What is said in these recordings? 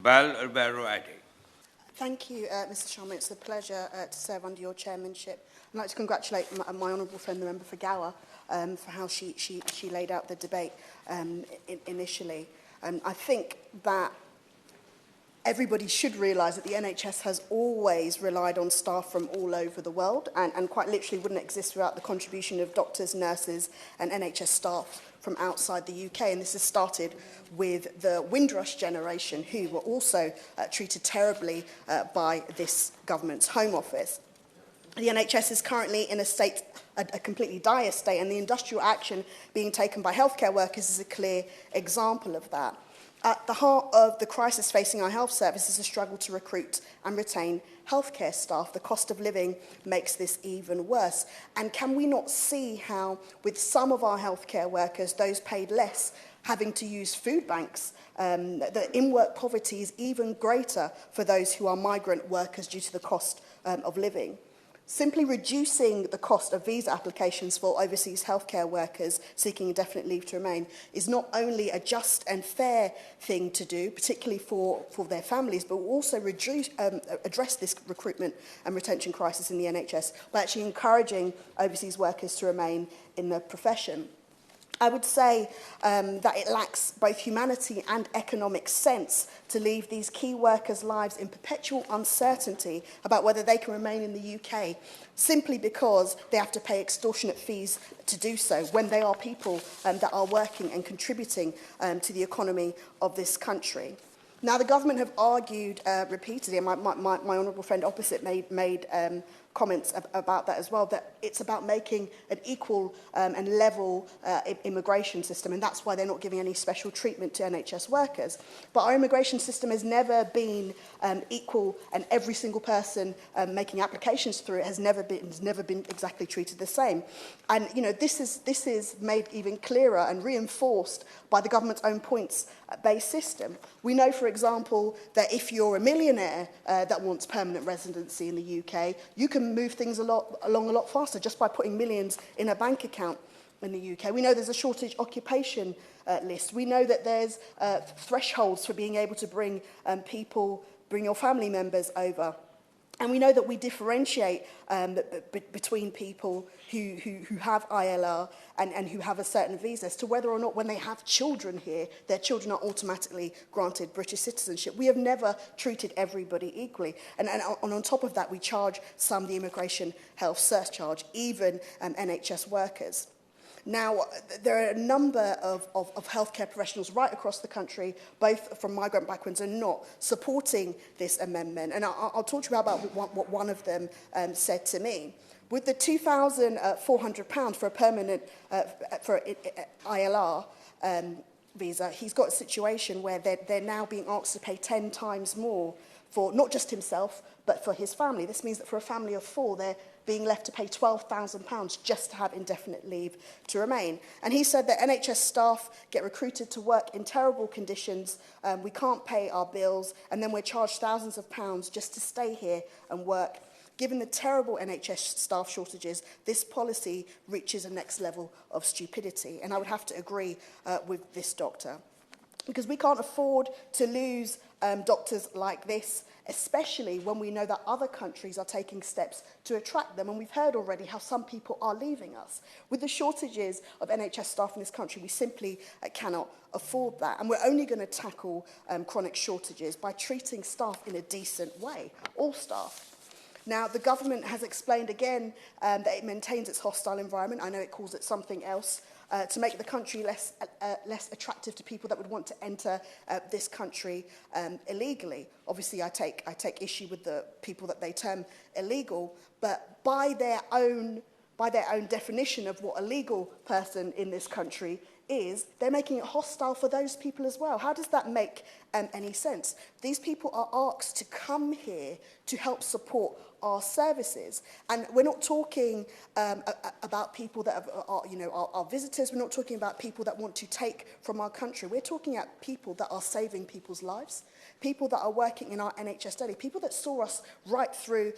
Ribeiro-Addy. Thank you, Mr. Sharma. It's a pleasure to serve under your chairmanship. I'd like to congratulate my honourable friend, the member for Gower, for how she laid out the debate initially. I think that everybody should realise that the NHS has always relied on staff from all over the world and quite literally wouldn't exist without the contribution of doctors, nurses and NHS staff from outside the UK. And this has started with the Windrush generation, who were also treated terribly by this government's Home Office. The NHS is currently in a completely dire state, and the industrial action being taken by healthcare workers is a clear example of that. At the heart of the crisis facing our health service is a struggle to recruit and retain healthcare staff. The cost of living makes this even worse. And can we not see how, with some of our healthcare workers, those paid less, having to use food banks, the in-work poverty is even greater for those who are migrant workers due to the cost of living. Simply reducing the cost of visa applications for overseas healthcare workers seeking indefinite leave to remain is not only a just and fair thing to do, particularly for their families, but will also address this recruitment and retention crisis in the NHS by actually encouraging overseas workers to remain in the profession. I would say that it lacks both humanity and economic sense to leave these key workers' lives in perpetual uncertainty about whether they can remain in the UK simply because they have to pay extortionate fees to do so when they are people that are working and contributing to the economy of this country. Now, the government have argued repeatedly, and my honourable friend opposite made comments about that as well, that it's about making an equal and level immigration system, and that's why they're not giving any special treatment to NHS workers. But our immigration system has never been equal, and every single person making applications through it has never been exactly treated the same. And you know, this is made even clearer and reinforced by the government's own points-based system. We know, for example, that if you're a millionaire that wants permanent residency in the UK, you can move things along a lot faster just by putting millions in a bank account in the UK. We know there's a shortage occupation list. We know that there's thresholds for being able to bring your family members over. And we know that we differentiate between people who have ILR and who have a certain visa as to whether or not when they have children here, their children are automatically granted British citizenship. We have never treated everybody equally. And on top of that, we charge some the immigration health surcharge, even NHS workers. Now, there are a number of healthcare professionals right across the country, both from migrant backgrounds and not, supporting this amendment. And I'll talk to you about what one of them said to me. With the £2,400 for a permanent for ILR visa, he's got a situation where they're now being asked to pay 10 times more for not just himself, but for his family. This means that for a family of 4, they're being left to pay £12,000 just to have indefinite leave to remain. And he said that NHS staff get recruited to work in terrible conditions, we can't pay our bills, and then we're charged thousands of pounds just to stay here and work. Given the terrible NHS staff shortages, this policy reaches a next level of stupidity. And I would have to agree with this doctor, because we can't afford to lose doctors like this, especially when we know that other countries are taking steps to attract them. And we've heard already how some people are leaving us. With the shortages of NHS staff in this country, we simply cannot afford that. And we're only going to tackle chronic shortages by treating staff in a decent way, all staff. Now, the government has explained again that it maintains its hostile environment. I know it calls it something else. To make the country less attractive to people that would want to enter this country illegally. Obviously, I take issue with the people that they term illegal, but by their own definition of what a legal person in this country is, they're making it hostile for those people as well. How does that make any sense? These people are asked to come here to help support our services. And we're not talking about people that are visitors. We're not talking about people that want to take from our country. We're talking about people that are saving people's lives, people that are working in our NHS study, people that saw us right through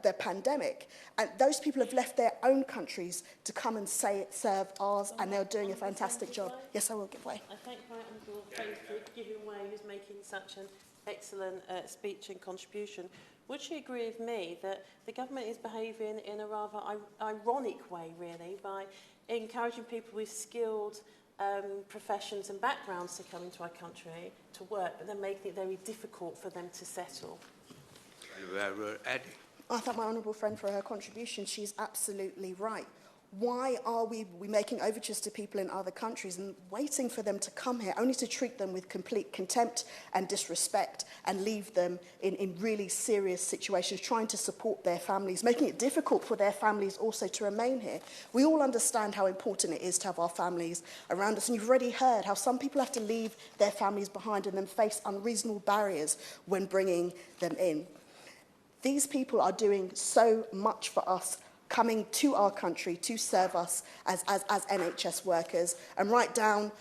the pandemic. And those people have left their own countries to come and serve ours, and they're doing a fantastic job. Yes, I will give way. I thank my honourable friend for giving way. He was making such an excellent speech and contribution. Would she agree with me that the government is behaving in a rather ironic way, really, by encouraging people with skilled professions and backgrounds to come into our country to work, but then making it very difficult for them to settle? Ribeiro-Addy. I thank my honourable friend for her contribution. She's absolutely right. Why are we making overtures to people in other countries and waiting for them to come here, only to treat them with complete contempt and disrespect and leave them in really serious situations, trying to support their families, making it difficult for their families also to remain here? We all understand how important it is to have our families around us, and you've already heard how some people have to leave their families behind and then face unreasonable barriers when bringing them in. These people are doing so much for us, coming to our country to serve us as NHS workers, and right down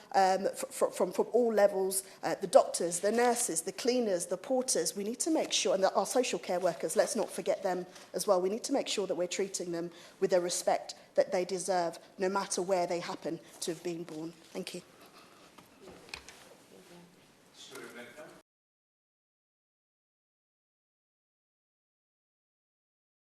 from all levels, the doctors, the nurses, the cleaners, the porters. We need to make sure, and our social care workers, let's not forget them as well. We need to make sure that we're treating them with the respect that they deserve, no matter where they happen to have been born. Thank you.